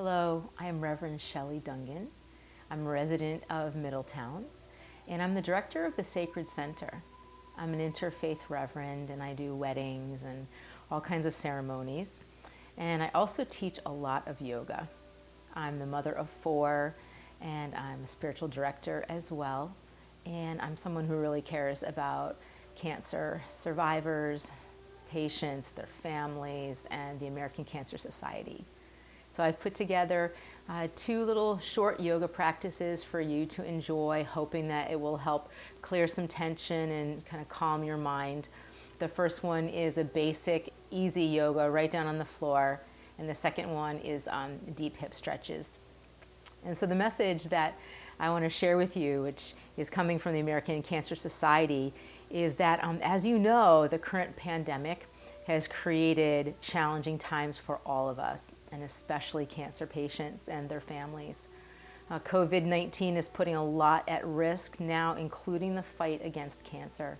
Hello, I am Rev Shelley Dungan. I'm a resident of Middletown, and I'm the director of the Sacred Center. I'm an interfaith reverend, and I do weddings and all kinds of ceremonies. And I also teach a lot of yoga. I'm the mother of 4, and I'm a spiritual director as well. And I'm someone who really cares about cancer survivors, patients, their families, and the American Cancer Society. So I've put together 2 little short yoga practices for you to enjoy, hoping that it will help clear some tension and kind of calm your mind. The first one is a basic, easy yoga right down on the floor, and the second one is deep hip stretches. And so the message that I want to share with you, which is coming from the American Cancer Society, is that as you know, the current pandemic has created challenging times for all of us, and especially cancer patients and their families. COVID-19 is putting a lot at risk now, including the fight against cancer.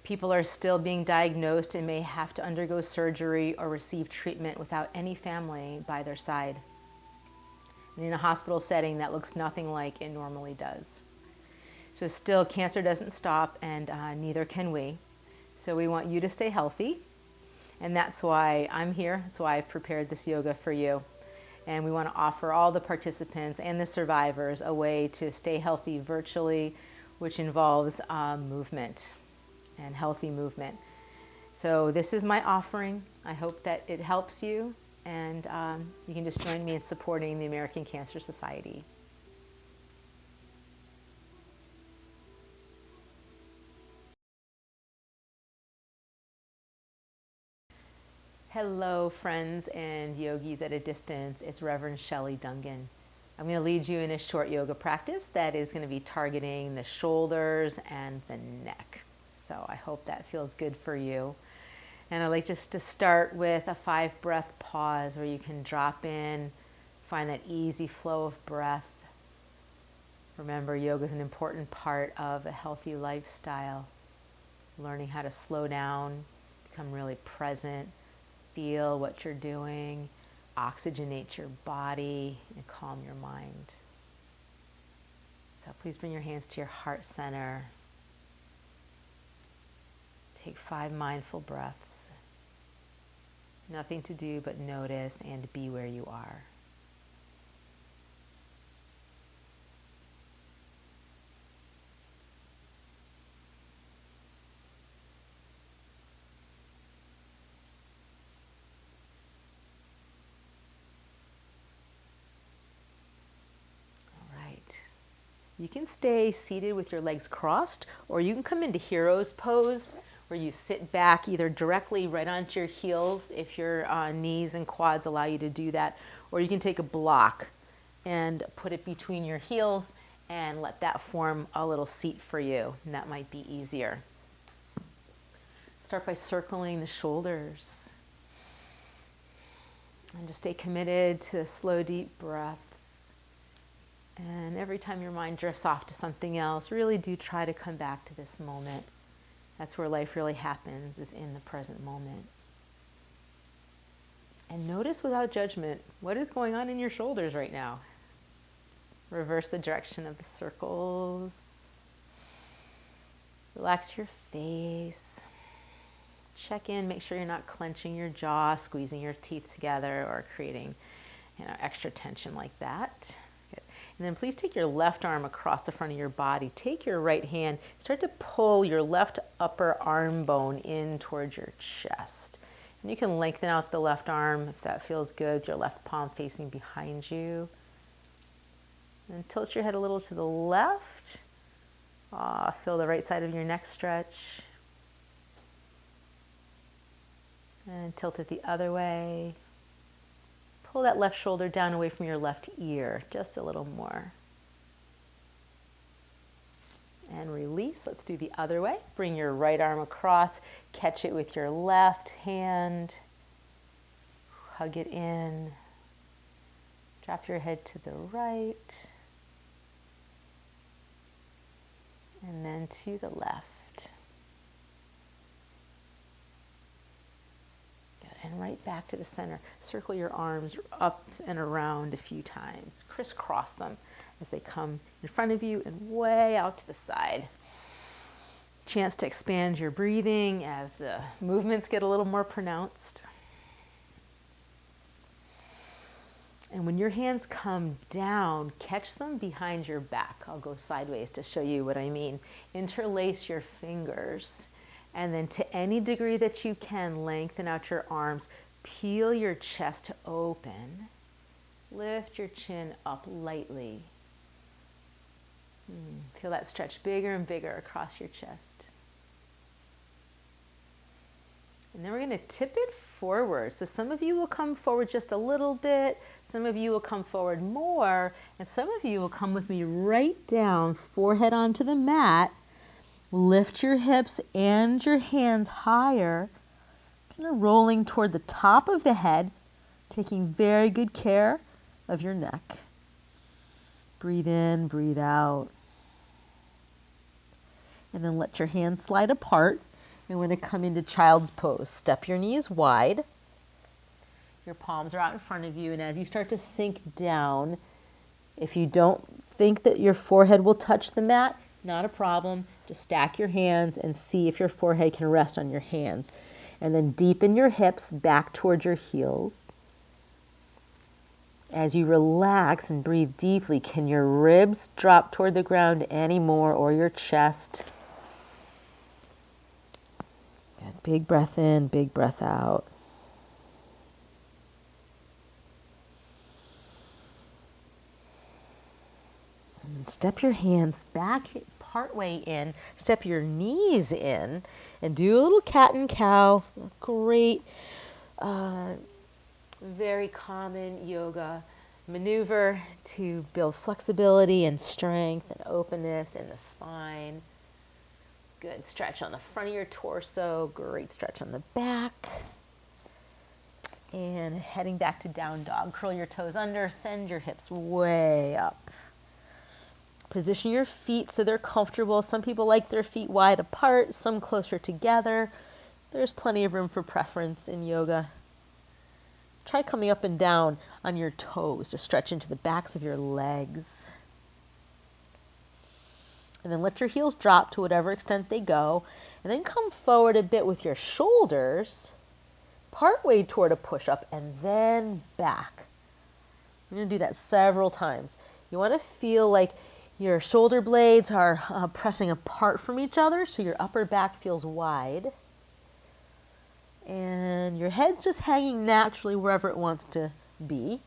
People are still being diagnosed and may have to undergo surgery or receive treatment without any family by their side. And in a hospital setting, that looks nothing like it normally does. So still, cancer doesn't stop, and neither can we. So we want you to stay healthy, and that's why I'm here. That's why I've prepared this yoga for you. And we want to offer all the participants and the survivors a way to stay healthy virtually, which involves movement and healthy movement. So this is my offering. I hope that it helps you, and you can just join me in supporting the American Cancer Society. Hello, friends and yogis at a distance. It's Rev Shelley Dungan. I'm going to lead you in a short yoga practice that is going to be targeting the shoulders and the neck. So I hope that feels good for you. And I'd like just to start with a 5-breath pause where you can drop in, find that easy flow of breath. Remember, yoga is an important part of a healthy lifestyle. Learning how to slow down, become really present. Feel what you're doing, oxygenate your body, and calm your mind. So please bring your hands to your heart center. Take 5 mindful breaths. Nothing to do but notice and be where you are. You can stay seated with your legs crossed, or you can come into hero's pose, where you sit back either directly right onto your heels if your knees and quads allow you to do that, or you can take a block and put it between your heels and let that form a little seat for you, and that might be easier. Start by circling the shoulders, and just stay committed to slow, deep breaths. And every time your mind drifts off to something else, really do try to come back to this moment. That's where life really happens, is in the present moment. And notice without judgment, what is going on in your shoulders right now? Reverse the direction of the circles. Relax your face. Check in, make sure you're not clenching your jaw, squeezing your teeth together, or creating extra tension like that. And then please take your left arm across the front of your body. Take your right hand, start to pull your left upper arm bone in towards your chest. And you can lengthen out the left arm if that feels good, with your left palm facing behind you. And tilt your head a little to the left. Feel the right side of your neck stretch. And tilt it the other way. Pull that left shoulder down away from your left ear, just a little more. And release. Let's do the other way. Bring your right arm across, catch it with your left hand. Hug it in. Drop your head to the right. And then to the left. Good. and right back to the center. Circle your arms up and around a few times. Crisscross them as they come in front of you and way out to the side. Chance to expand your breathing as the movements get a little more pronounced. And when your hands come down, catch them behind your back. I'll go sideways to show you what I mean. Interlace your fingers. And then to any degree that you can, lengthen out your arms. Peel your chest open. Lift your chin up lightly. Feel that stretch bigger and bigger across your chest. And then we're going to tip it forward. So some of you will come forward just a little bit. Some of you will come forward more. And some of you will come with me right down, forehead onto the mat. Lift your hips and your hands higher. Kind of rolling toward the top of the head, taking very good care of your neck. Breathe in, breathe out. And then let your hands slide apart. And we're going to come into child's pose. Step your knees wide. Your palms are out in front of you. And as you start to sink down, if you don't think that your forehead will touch the mat, not a problem. Just stack your hands and see if your forehead can rest on your hands. And then deepen your hips back towards your heels. As you relax and breathe deeply, can your ribs drop toward the ground anymore, or your chest? Good. Big breath in, big breath out. And step your hands back partway in, step your knees in, and do a little cat and cow. Great, very common yoga maneuver to build flexibility and strength and openness in the spine. Good stretch on the front of your torso, great stretch on the back. And heading back to down dog, curl your toes under, send your hips way up. Position your feet so they're comfortable. Some people like their feet wide apart, some closer together. There's plenty of room for preference in yoga. Try coming up and down on your toes to stretch into the backs of your legs. And then let your heels drop to whatever extent they go. And then come forward a bit with your shoulders, partway toward a push-up, and then back. We're going to do that several times. You want to feel like your shoulder blades are pressing apart from each other, so your upper back feels wide. And your head's just hanging naturally wherever it wants to be.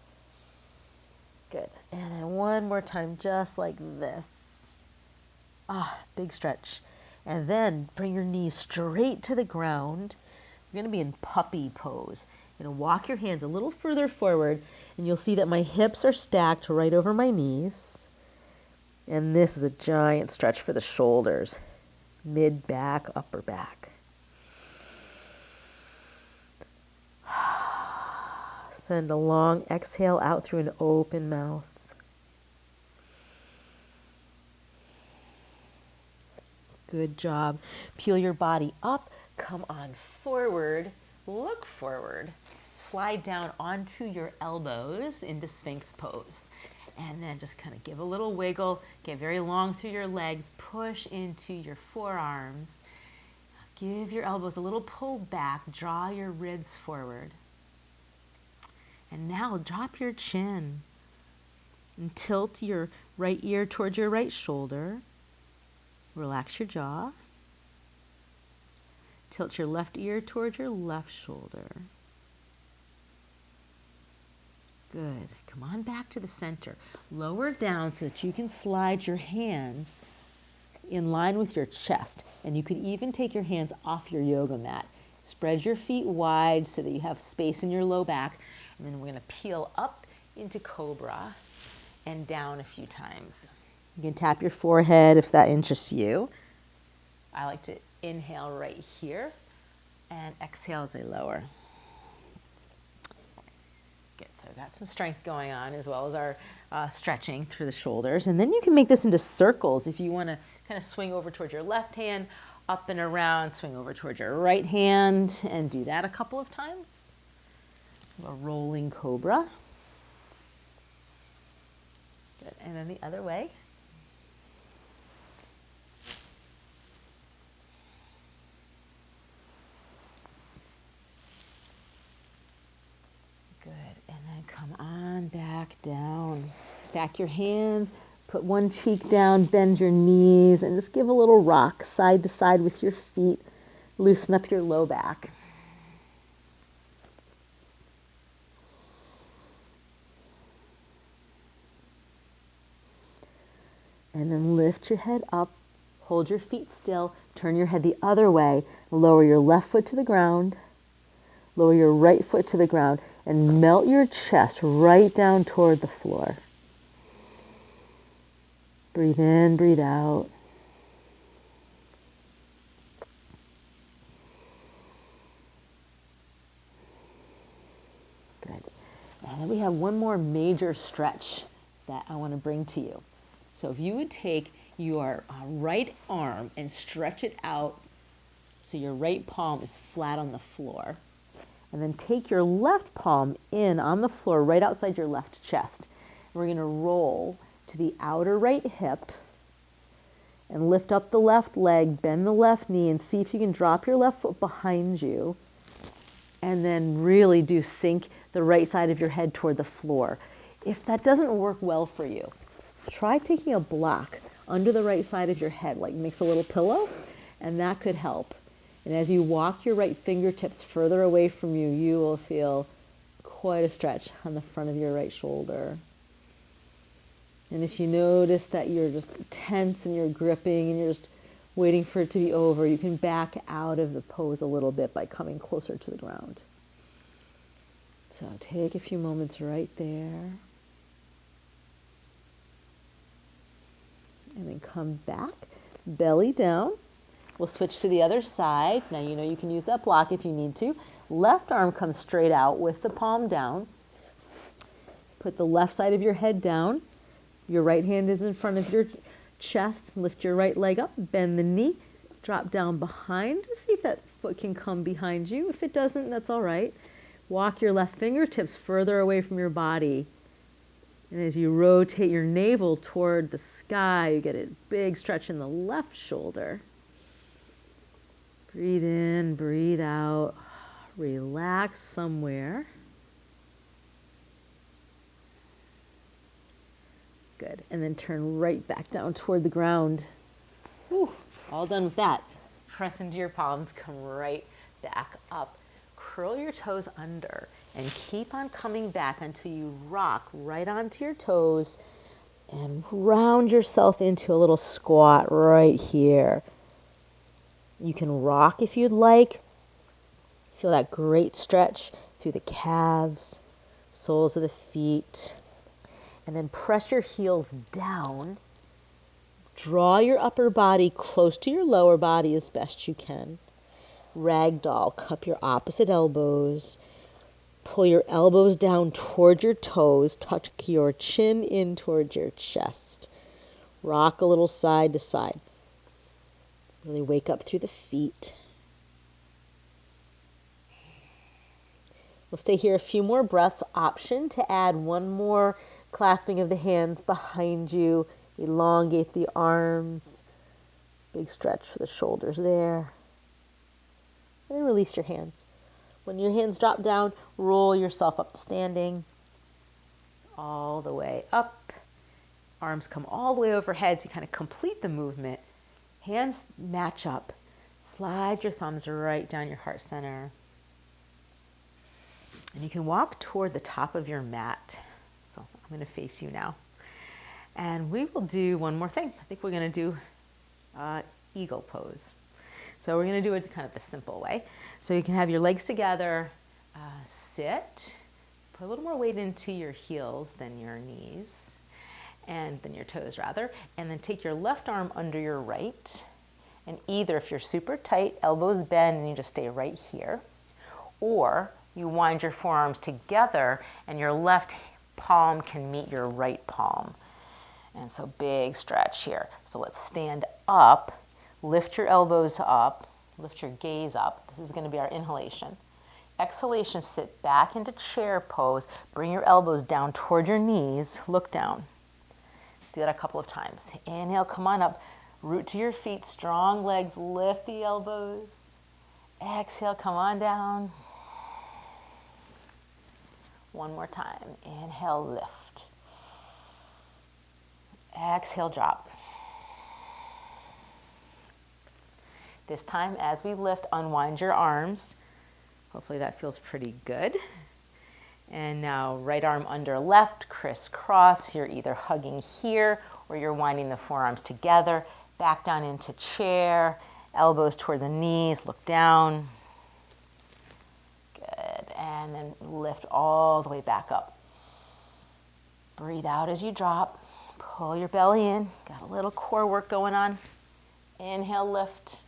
Good. And then one more time, just like this. Big stretch. And then bring your knees straight to the ground. You're going to be in puppy pose. You're going to walk your hands a little further forward, and you'll see that my hips are stacked right over my knees. And this is a giant stretch for the shoulders. Mid back, upper back. Send a long exhale out through an open mouth. Good job. Peel your body up, come on forward, look forward. Slide down onto your elbows into Sphinx pose. And then just kind of give a little wiggle, get very long through your legs, push into your forearms. Give your elbows a little pull back, draw your ribs forward. And now drop your chin and tilt your right ear towards your right shoulder. Relax your jaw. Tilt your left ear towards your left shoulder. Good. Come on back to the center. Lower down so that you can slide your hands in line with your chest. And you could even take your hands off your yoga mat. Spread your feet wide so that you have space in your low back. And then we're going to peel up into Cobra and down a few times. You can tap your forehead if that interests you. I like to inhale right here and exhale as I lower. Good, so I've got some strength going on as well as our stretching through the shoulders. And then you can make this into circles if you want to kind of swing over towards your left hand, up and around, swing over towards your right hand, and do that a couple of times. A rolling cobra. Good. And then the other way. Good. And then come on back down. Stack your hands, put one cheek down, bend your knees, and just give a little rock side to side with your feet. Loosen up your low back. And then lift your head up, hold your feet still, turn your head the other way, lower your left foot to the ground, lower your right foot to the ground, and melt your chest right down toward the floor. Breathe in, breathe out. Good. And then we have one more major stretch that I want to bring to you. So if you would take your right arm and stretch it out so your right palm is flat on the floor, and then take your left palm in on the floor right outside your left chest. We're going to roll to the outer right hip and lift up the left leg, bend the left knee, and see if you can drop your left foot behind you, and then really do sink the right side of your head toward the floor. If that doesn't work well for you, try taking a block under the right side of your head, like makes a little pillow, and that could help. And as you walk your right fingertips further away from you, you will feel quite a stretch on the front of your right shoulder. And if you notice that you're just tense and you're gripping and you're just waiting for it to be over, you can back out of the pose a little bit by coming closer to the ground. So take a few moments right there. And then come back, belly down. We'll switch to the other side. Now you know you can use that block if you need to. Left arm comes straight out with the palm down. Put the left side of your head down. Your right hand is in front of your chest. Lift your right leg up, bend the knee, drop down behind. See if that foot can come behind you. If it doesn't, that's all right. Walk your left fingertips further away from your body. And as you rotate your navel toward the sky, you get a big stretch in the left shoulder. Breathe in, breathe out. Relax somewhere. Good. And then turn right back down toward the ground. Whew, all done with that. Press into your palms, come right back up. Curl your toes under and keep on coming back until you rock right onto your toes and round yourself into a little squat right here. You can rock if you'd like. Feel that great stretch through the calves, soles of the feet. And then press your heels down. Draw your upper body close to your lower body as best you can. Ragdoll, cup your opposite elbows. Pull your elbows down toward your toes. Tuck your chin in toward your chest. Rock a little side to side. Really wake up through the feet. We'll stay here a few more breaths. Option to add one more clasping of the hands behind you. Elongate the arms. Big stretch for the shoulders there. And then release your hands. When your hands drop down, roll yourself up to standing. All the way up. Arms come all the way overhead so you kind of complete the movement. Hands match up. Slide your thumbs right down your heart center. And you can walk toward the top of your mat. So I'm going to face you now. And we will do one more thing. I think we're going to do eagle pose. So we're going to do it kind of the simple way. So you can have your legs together, sit, put a little more weight into your heels than your knees, and than your toes rather, and then take your left arm under your right, and either if you're super tight, elbows bend and you just stay right here, or you wind your forearms together and your left palm can meet your right palm. And so big stretch here. So let's stand up. Lift your elbows up, lift your gaze up. This is going to be our inhalation. Exhalation, sit back into chair pose. Bring your elbows down toward your knees. Look down. Do that a couple of times. Inhale, come on up. Root to your feet, strong legs. Lift the elbows. Exhale, come on down. One more time. Inhale, lift. Exhale, drop. This time, as we lift, unwind your arms. Hopefully that feels pretty good. And now right arm under left, crisscross. You're either hugging here or you're winding the forearms together. Back down into chair, elbows toward the knees, look down. Good, and then lift all the way back up. Breathe out as you drop. Pull your belly in. Got a little core work going on. Inhale, lift.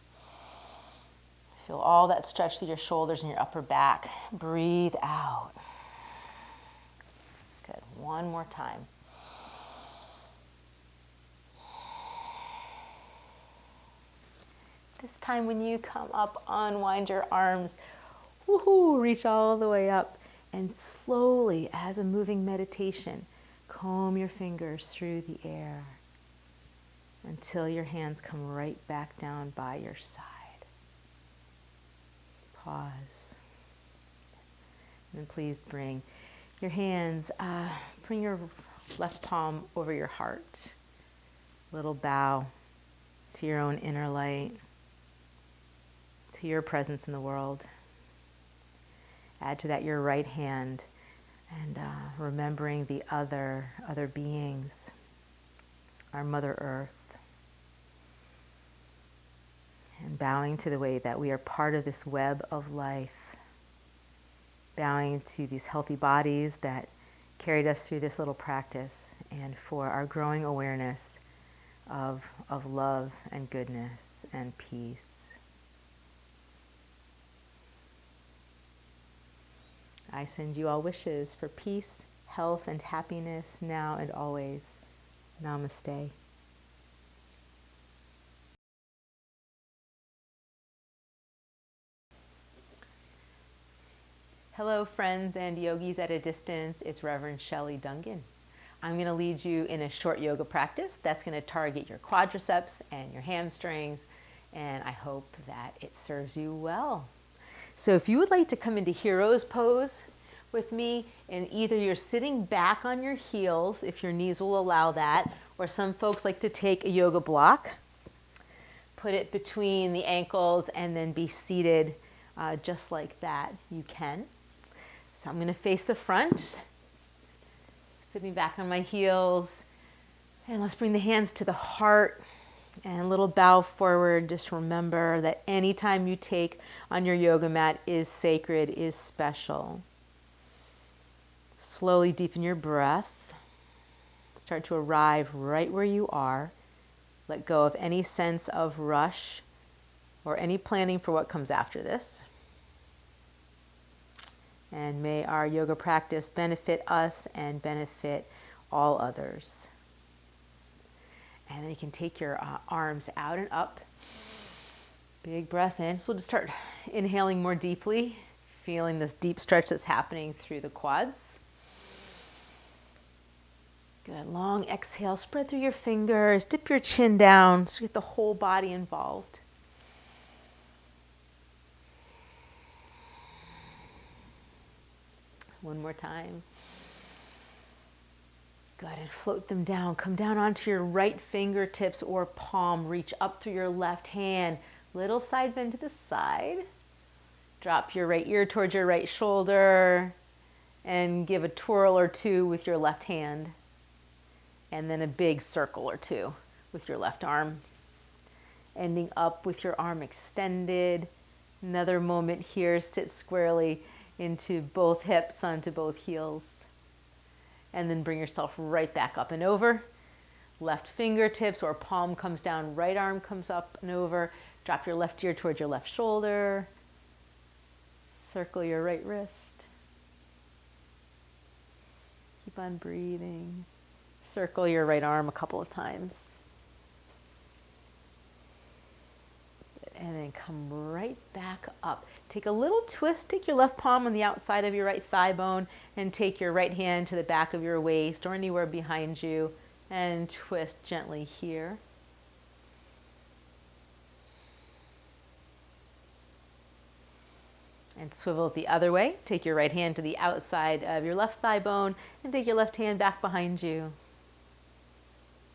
Feel all that stretch through your shoulders and your upper back. Breathe out. Good. One more time. This time when you come up, unwind your arms. Woohoo! Reach all the way up. And slowly, as a moving meditation, comb your fingers through the air until your hands come right back down by your side. Pause. And then please bring your hands, bring your left palm over your heart. Little bow to your own inner light, to your presence in the world. Add to that your right hand and remembering the other beings, our Mother Earth. And bowing to the way that we are part of this web of life. Bowing to these healthy bodies that carried us through this little practice, and for our growing awareness of love and goodness and peace. I send you all wishes for peace, health, and happiness now and always. Namaste. Hello, friends and yogis at a distance. It's Rev Shelley Dungan. I'm going to lead you in a short yoga practice that's going to target your quadriceps and your hamstrings, and I hope that it serves you well. So if you would like to come into hero's pose with me, and either you're sitting back on your heels, if your knees will allow that, or some folks like to take a yoga block, put it between the ankles, and then be seated just like that, you can. So I'm going to face the front, sitting back on my heels, and let's bring the hands to the heart and a little bow forward. Just remember that any time you take on your yoga mat is sacred, is special. Slowly deepen your breath. Start to arrive right where you are. Let go of any sense of rush or any planning for what comes after this. And may our yoga practice benefit us and benefit all others. And then you can take your arms out and up. Big breath in. So we'll just start inhaling more deeply, feeling this deep stretch that's happening through the quads. Good. Long exhale. Spread through your fingers. Dip your chin down so you get the whole body involved. One more time. Good, and float them down. Come down onto your right fingertips or palm. Reach up through your left hand. Little side bend to the side. Drop your right ear towards your right shoulder and give a twirl or two with your left hand. And then a big circle or two with your left arm. Ending up with your arm extended. Another moment here. Sit squarely into both hips, onto both heels. And then bring yourself right back up and over. Left fingertips or palm comes down, right arm comes up and over. Drop your left ear towards your left shoulder. Circle your right wrist. Keep on breathing. Circle your right arm a couple of times. And then come right back up. Take a little twist. Take your left palm on the outside of your right thigh bone and take your right hand to the back of your waist or anywhere behind you and twist gently here. And swivel it the other way. Take your right hand to the outside of your left thigh bone and take your left hand back behind you.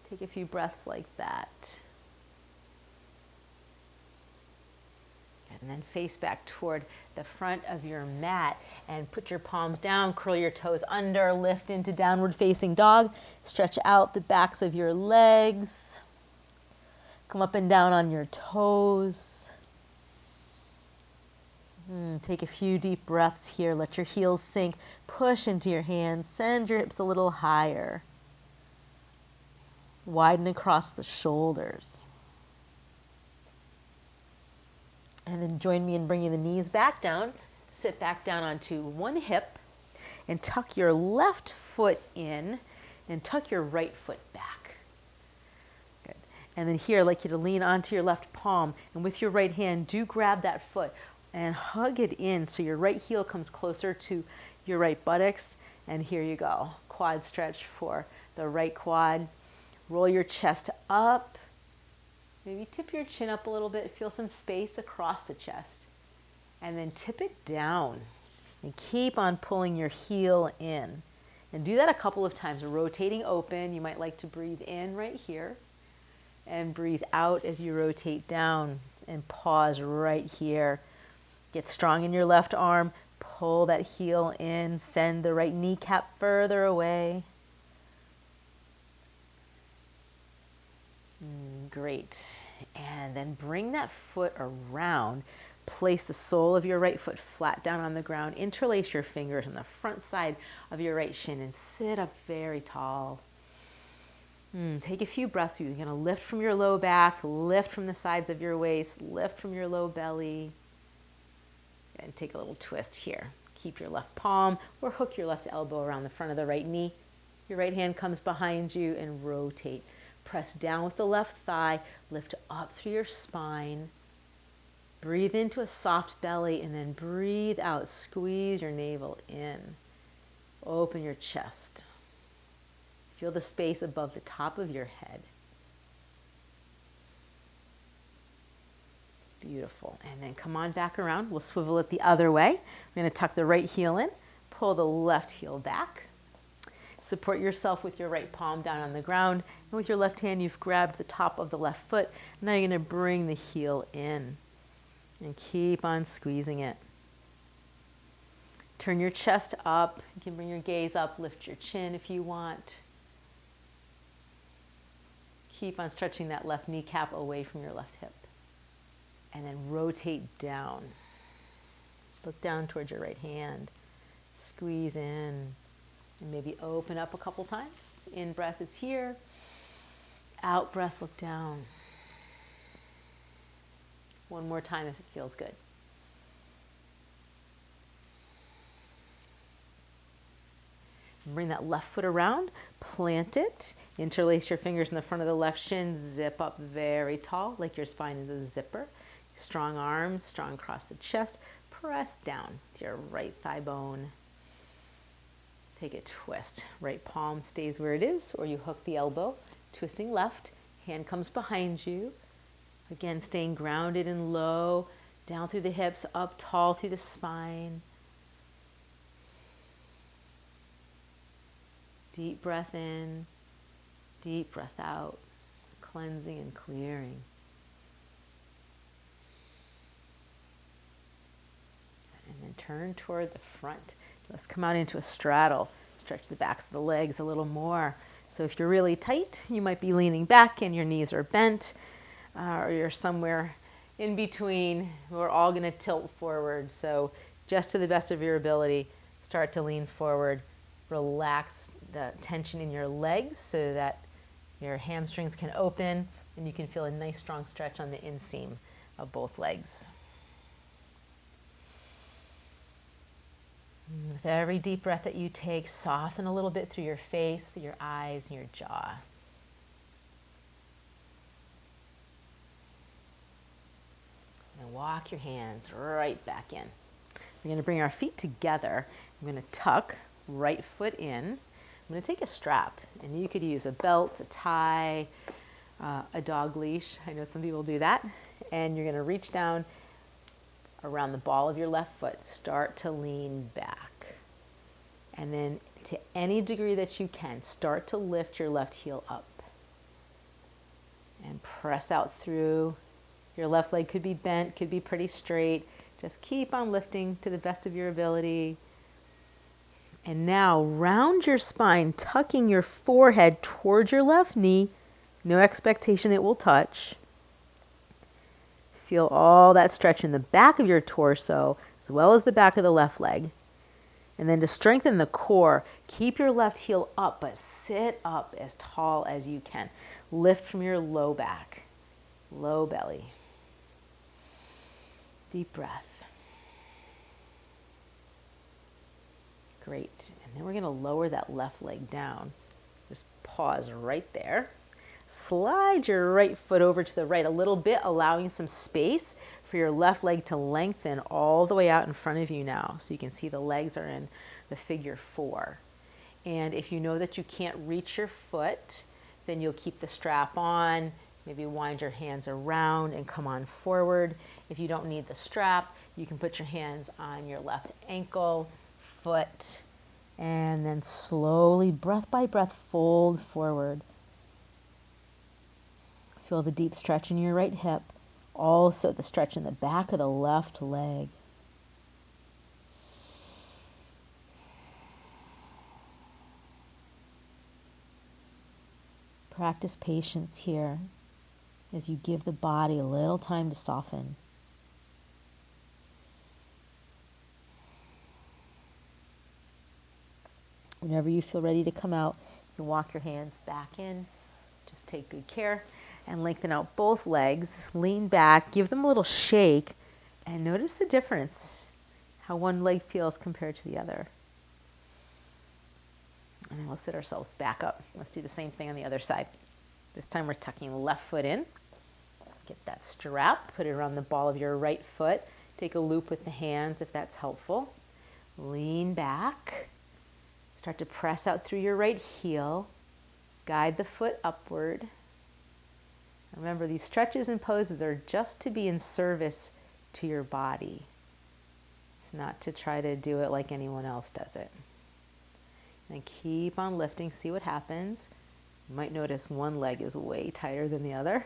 Take a few breaths like that. And then face back toward the front of your mat and put your palms down, curl your toes under, lift into downward facing dog. Stretch out the backs of your legs. Come up and down on your toes. Take a few deep breaths here. Let your heels sink. Push into your hands. Send your hips a little higher. Widen across the shoulders. And then join me in bringing the knees back down. Sit back down onto one hip and tuck your left foot in and tuck your right foot back. Good. And then here, I'd like you to lean onto your left palm and with your right hand, do grab that foot and hug it in so your right heel comes closer to your right buttocks. And here you go. Quad stretch for the right quad. Roll your chest up. Maybe tip your chin up a little bit. Feel some space across the chest. And then tip it down. And keep on pulling your heel in. And do that a couple of times, rotating open. You might like to breathe in right here. And breathe out as you rotate down. And pause right here. Get strong in your left arm. Pull that heel in. Send the right kneecap further away. Great. And then bring that foot around. Place the sole of your right foot flat down on the ground. Interlace your fingers on the front side of your right shin and sit up very tall. Take a few breaths. You're going to lift from your low back, lift from the sides of your waist, lift from your low belly. And take a little twist here. Keep your left palm or hook your left elbow around the front of the right knee. Your right hand comes behind you and rotate. Press down with the left thigh, lift up through your spine. Breathe into a soft belly and then breathe out. Squeeze your navel in. Open your chest. Feel the space above the top of your head. Beautiful. And then come on back around. We'll swivel it the other way. We're going to tuck the right heel in, pull the left heel back. Support yourself with your right palm down on the ground. And with your left hand, you've grabbed the top of the left foot. Now you're going to bring the heel in. And keep on squeezing it. Turn your chest up. You can bring your gaze up. Lift your chin if you want. Keep on stretching that left kneecap away from your left hip. And then rotate down. Look down towards your right hand. Squeeze in. And maybe open up a couple times. In breath, it's here. Out breath, look down. One more time if it feels good. Bring that left foot around, plant it, interlace your fingers in the front of the left shin, zip up very tall, like your spine is a zipper. Strong arms, strong across the chest, press down to your right thigh bone. Take a twist. Right palm stays where it is, or you hook the elbow, twisting left, hand comes behind you. Again, staying grounded and low, down through the hips, up tall through the spine. Deep breath in, deep breath out, cleansing and clearing. And then turn toward the front. Let's come out into a straddle. Stretch the backs of the legs a little more. So if you're really tight, you might be leaning back and your knees are bent. Or you're somewhere in between. We're all going to tilt forward. So just to the best of your ability, start to lean forward. Relax the tension in your legs so that your hamstrings can open and you can feel a nice strong stretch on the inseam of both legs. With every deep breath that you take, soften a little bit through your face, through your eyes, and your jaw. And walk your hands right back in. We're going to bring our feet together. I'm going to tuck right foot in. I'm going to take a strap, and you could use a belt, a tie, a dog leash. I know some people do that. And you're going to reach down around the ball of your left foot. Start to lean back. And then to any degree that you can, start to lift your left heel up. And press out through. Your left leg could be bent, could be pretty straight. Just keep on lifting to the best of your ability. And now round your spine, tucking your forehead towards your left knee. No expectation it will touch. Feel all that stretch in the back of your torso, as well as the back of the left leg. And then to strengthen the core, keep your left heel up, but sit up as tall as you can. Lift from your low back, low belly. Deep breath. Great. And then we're going to lower that left leg down. Just pause right there. Slide your right foot over to the right a little bit, allowing some space for your left leg to lengthen all the way out in front of you now. So you can see the legs are in the figure 4. And if you know that you can't reach your foot, then you'll keep the strap on, maybe wind your hands around and come on forward. If you don't need the strap, you can put your hands on your left ankle, foot, and then slowly, breath by breath, fold forward. Feel the deep stretch in your right hip. Also the stretch in the back of the left leg. Practice patience here as you give the body a little time to soften. Whenever you feel ready to come out, you can walk your hands back in. Just take good care and lengthen out both legs. Lean back, give them a little shake, and notice the difference, how one leg feels compared to the other. And then we'll sit ourselves back up. Let's do the same thing on the other side. This time we're tucking the left foot in. Get that strap, put it around the ball of your right foot. Take a loop with the hands if that's helpful. Lean back. Start to press out through your right heel. Guide the foot upward. Remember, these stretches and poses are just to be in service to your body. It's not to try to do it like anyone else does it. And keep on lifting, see what happens. You might notice one leg is way tighter than the other.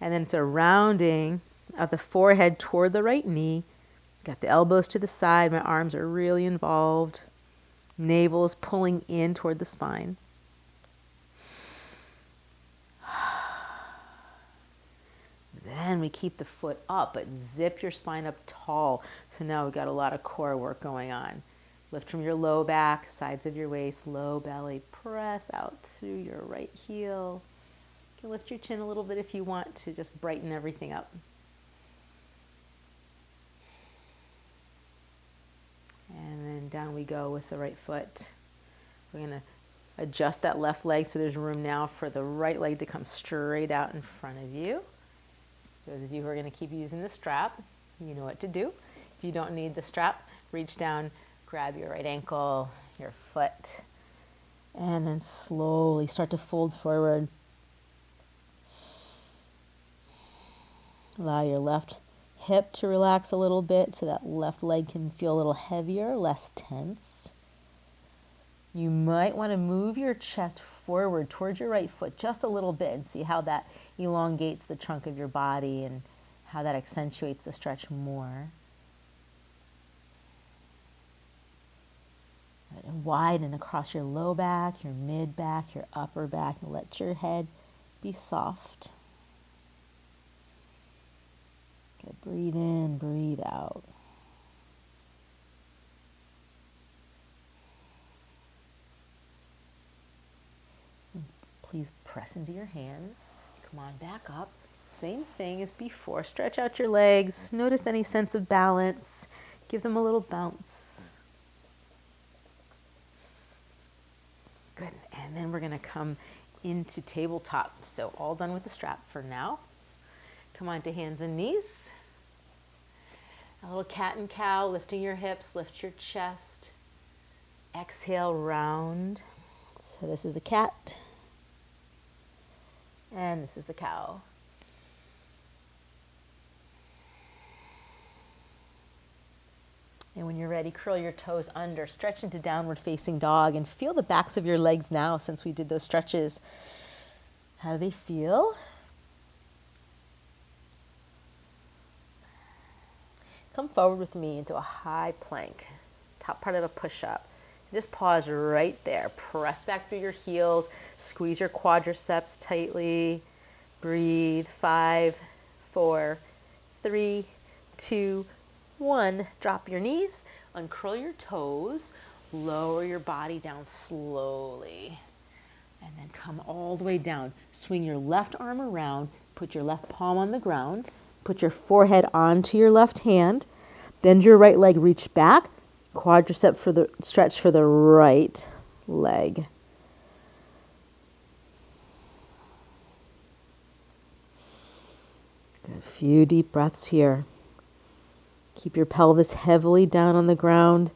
And then it's a rounding of the forehead toward the right knee. Got the elbows to the side, my arms are really involved. Navel is pulling in toward the spine. Then we keep the foot up, but zip your spine up tall. So now we've got a lot of core work going on. Lift from your low back, sides of your waist, low belly. Press out through your right heel. You can lift your chin a little bit if you want to just brighten everything up. And then down we go with the right foot. We're going to adjust that left leg so there's room now for the right leg to come straight out in front of you. Those of you who are going to keep using the strap, you know what to do. If you don't need the strap, reach down, grab your right ankle, your foot, and then slowly start to fold forward. Allow your left hip to relax a little bit so that left leg can feel a little heavier, less tense. You might want to move your chest forward towards your right foot just a little bit and see how that elongates the trunk of your body and how that accentuates the stretch more. And widen across your low back, your mid back, your upper back, and let your head be soft. Good. Breathe in, breathe out. Please press into your hands. Come on back up. Same thing as before. Stretch out your legs. Notice any sense of balance. Give them a little bounce. Good. And then we're going to come into tabletop. So all done with the strap for now. Come on to hands and knees. A little cat and cow, lifting your hips, lift your chest. Exhale, round. So this is the cat. And this is the cow. And when you're ready, curl your toes under, stretch into downward facing dog, and feel the backs of your legs now since we did those stretches. How do they feel? Come forward with me into a high plank, top part of a push-up. Just pause right there. Press back through your heels. Squeeze your quadriceps tightly. Breathe. 5, 4, 3, 2, 1. Drop your knees. Uncurl your toes. Lower your body down slowly. And then come all the way down. Swing your left arm around. Put your left palm on the ground. Put your forehead onto your left hand. Bend your right leg, reach back. Quadricep for the stretch for the right leg. Good. A few deep breaths here. Keep your pelvis heavily down on the ground.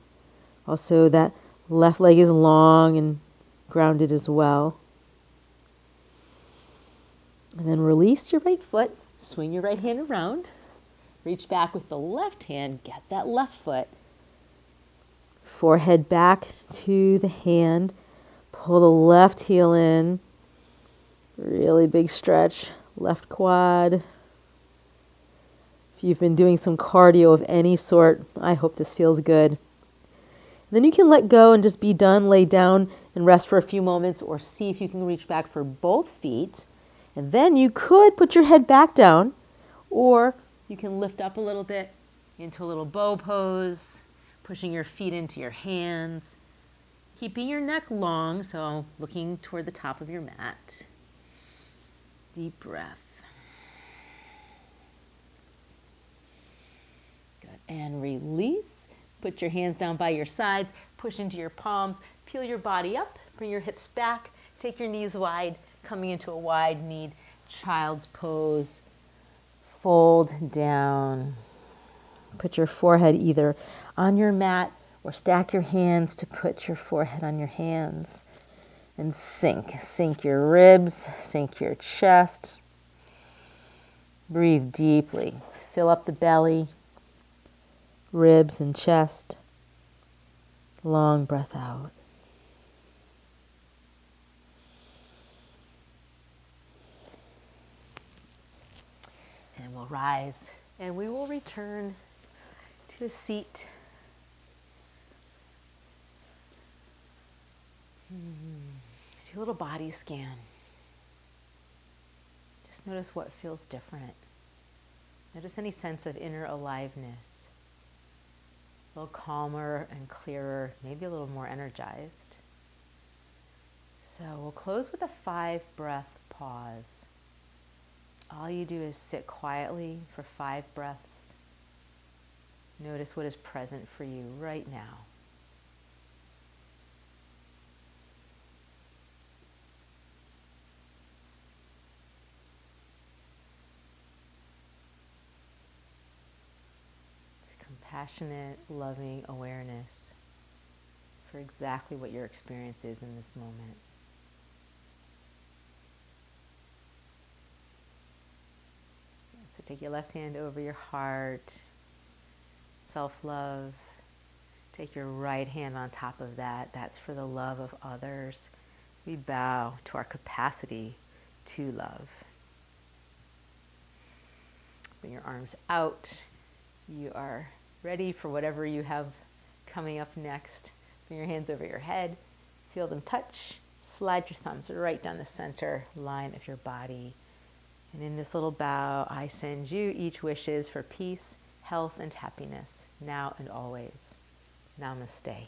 Also, that left leg is long and grounded as well. And then release your right foot. Swing your right hand around. Reach back with the left hand. Get that left foot. Forehead back to the hand. Pull the left heel in. Really big stretch. Left quad. If you've been doing some cardio of any sort, I hope this feels good. Then you can let go and just be done. Lay down and rest for a few moments, or see if you can reach back for both feet. And then you could put your head back down, or you can lift up a little bit into a little bow pose, pushing your feet into your hands, keeping your neck long, so looking toward the top of your mat. Deep breath. Good. And release. Put your hands down by your sides, push into your palms, peel your body up, bring your hips back, take your knees wide, coming into a wide-kneed child's pose. Fold down. Put your forehead either on your mat or stack your hands to put your forehead on your hands. And sink. Sink your ribs, sink your chest. Breathe deeply. Fill up the belly, ribs and chest. Long breath out. And we'll rise and we will return to a seat. Do a little body scan. Just notice what feels different. Notice any sense of inner aliveness. A little calmer and clearer, maybe a little more energized. So we'll close with a 5-breath pause. All you do is sit quietly for 5 breaths. Notice what is present for you right now. Compassionate, loving awareness for exactly what your experience is in this moment. So take your left hand over your heart, self-love. Take your right hand on top of that. That's for the love of others. We bow to our capacity to love. Bring your arms out. You are ready for whatever you have coming up next. Bring your hands over your head. Feel them touch. Slide your thumbs right down the center line of your body. And in this little bow, I send you each wishes for peace, health, and happiness, now and always. Namaste.